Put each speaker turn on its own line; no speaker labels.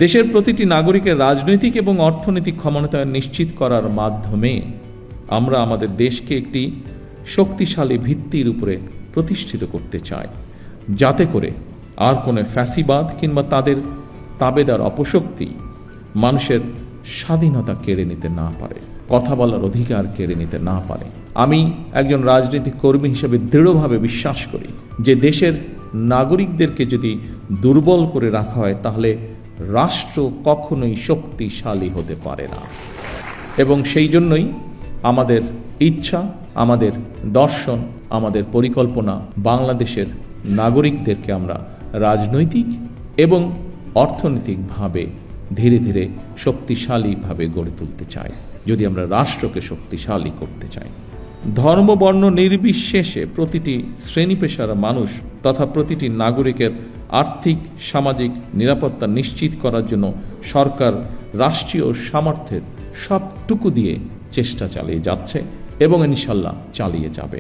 দেশের প্রতিটি নাগরিকের রাজনৈতিক এবং অর্থনৈতিক ক্ষমতায়ন নিশ্চিত করার মাধ্যমে আমরা আমাদের দেশকে একটি শক্তিশালী ভিত্তির উপরে প্রতিষ্ঠিত করতে চাই, যাতে করে আর কোনো ফ্যাসিবাদ কিংবা তাদের তাবেদার অপশক্তি মানুষের স্বাধীনতা কেড়ে নিতে না পারে, কথা বলার অধিকার কেড়ে নিতে না পারে। আমি একজন রাজনৈতিক কর্মী হিসেবে দৃঢ়ভাবে বিশ্বাস করি যে দেশের নাগরিকদেরকে যদি দুর্বল করে রাখা হয় তাহলে রাষ্ট্র কখনোই শক্তিশালী হতে পারে না। এবং সেই জন্যই আমাদের ইচ্ছা, আমাদের দর্শন, আমাদের পরিকল্পনা বাংলাদেশের নাগরিকদেরকে আমরা রাজনৈতিক এবং অর্থনৈতিকভাবে ধীরে ধীরে শক্তিশালীভাবে গড়ে তুলতে চাই, যদি আমরা রাষ্ট্রকে শক্তিশালী করতে চাই। ধর্ম বর্ণ নির্বিশেষে প্রতিটি শ্রেণী পেশার মানুষ তথা প্রতিটি নাগরিকের আর্থিক সামাজিক নিরাপত্তা নিশ্চিত করার জন্য সরকার রাষ্ট্রীয় সামর্থ্যের সবটুকু দিয়ে চেষ্টা চালিয়ে যাচ্ছে এবং ইনশাল্লাহ চালিয়ে যাবে।